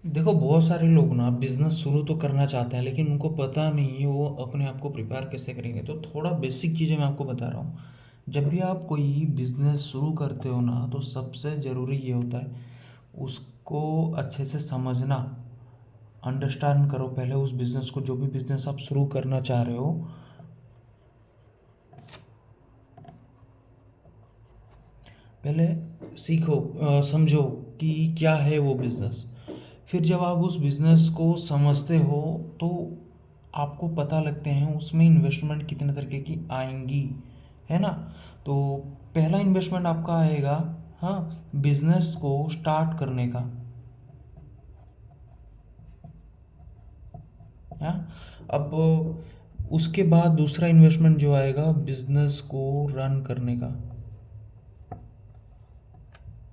देखो, बहुत सारे लोग ना बिजनेस शुरू तो करना चाहते हैं, लेकिन उनको पता नहीं है वो अपने आप को प्रिपेयर कैसे करेंगे। तो थोड़ा बेसिक चीज़ें मैं आपको बता रहा हूँ। जब भी आप कोई बिजनेस शुरू करते हो ना, तो सबसे ज़रूरी ये होता है उसको अच्छे से समझना। अंडरस्टैंड करो पहले उस बिजनेस को, जो भी बिजनेस आप शुरू करना चाह रहे हो। पहले सीखो, समझो कि क्या है वो बिज़नेस। फिर जब आप उस बिज़नेस को समझते हो, तो आपको पता लगते हैं उसमें इन्वेस्टमेंट कितने तरीके की आएंगी, है ना। तो पहला इन्वेस्टमेंट आपका आएगा, हाँ, बिज़नेस को स्टार्ट करने का। हाँ, अब उसके बाद दूसरा इन्वेस्टमेंट जो आएगा बिज़नेस को रन करने का।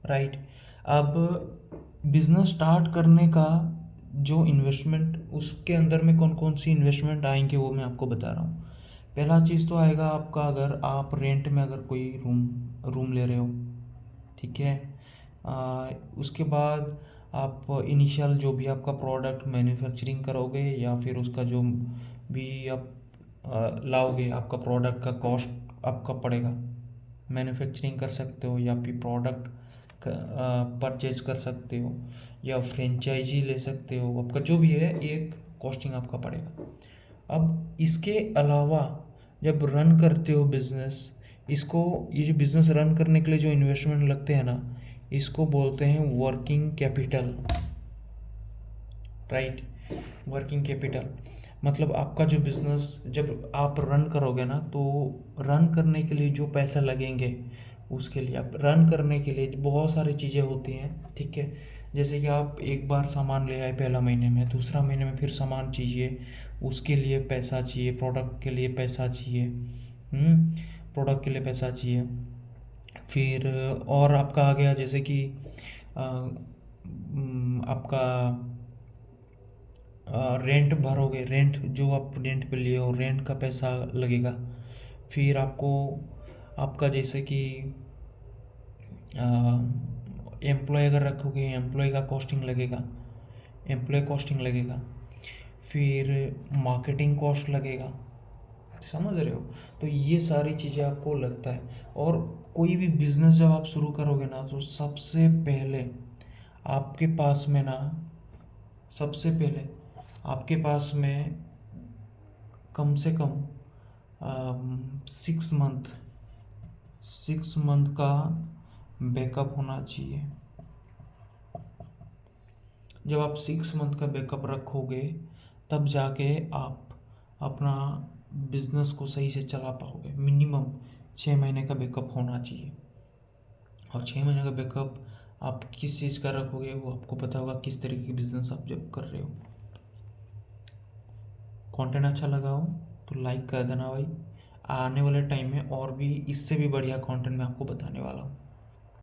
राइट। अब बिजनेस स्टार्ट करने का जो इन्वेस्टमेंट, उसके अंदर में कौन कौन सी इन्वेस्टमेंट आएंगे वो मैं आपको बता रहा हूँ। पहला चीज़ तो आएगा आपका, अगर आप रेंट में अगर कोई रूम रूम ले रहे हो, ठीक है। उसके बाद आप इनिशियल जो भी आपका प्रोडक्ट मैन्युफैक्चरिंग करोगे, या फिर उसका जो भी आप लाओगे, आपका प्रोडक्ट का कॉस्ट आपका पड़ेगा। मैन्युफैक्चरिंग कर सकते हो, या फिर प्रोडक्ट परचेज कर सकते हो, या फ्रेंचाइजी ले सकते हो। आपका जो भी है, एक कॉस्टिंग आपका पड़ेगा। अब इसके अलावा जब रन करते हो बिजनेस, इसको, ये जो बिजनेस रन करने के लिए जो इन्वेस्टमेंट लगते हैं ना, इसको बोलते हैं working capital. Right. Working capital मतलब आपका जो बिजनेस जब आप रन करोगे ना, तो रन करने के लिए जो पैसा लगेंगे, उसके लिए, आप रन करने के लिए बहुत सारी चीज़ें होती हैं, ठीक है। जैसे कि आप एक बार सामान ले आए पहला महीने में, दूसरा महीने में फिर सामान चाहिए, उसके लिए पैसा चाहिए, प्रोडक्ट के लिए पैसा चाहिए। प्रोडक्ट के लिए पैसा चाहिए। फिर और आपका आ गया, जैसे कि आपका रेंट भरोगे, रेंट जो आप रेंट पे लिए हो, रेंट का पैसा लगेगा। फिर आपको, आपका जैसे कि एम्प्लॉय अगर रखोगे, एम्प्लॉय का कॉस्टिंग लगेगा, एम्प्लॉय कॉस्टिंग लगेगा। फिर मार्केटिंग कॉस्ट लगेगा, समझ रहे हो। तो ये सारी चीज़ें आपको लगता है। और कोई भी बिजनेस जब आप शुरू करोगे ना, तो सबसे पहले आपके पास में ना, सबसे पहले आपके पास में कम से कम 6 मंथ, 6 मंथ का बैकअप होना चाहिए। जब आप 6 मंथ का बैकअप रखोगे, तब जाके आप अपना बिजनेस को सही से चला पाओगे। मिनिमम 6 महीने का बैकअप होना चाहिए। और 6 महीने का बैकअप आप किस चीज़ का रखोगे, वो आपको पता होगा किस तरीके की बिजनेस आप जब कर रहे हो। कंटेंट अच्छा लगा हो तो लाइक कर देना भाई। आने वाले टाइम में और भी इससे भी बढ़िया कंटेंट मैं आपको बताने वाला हूँ।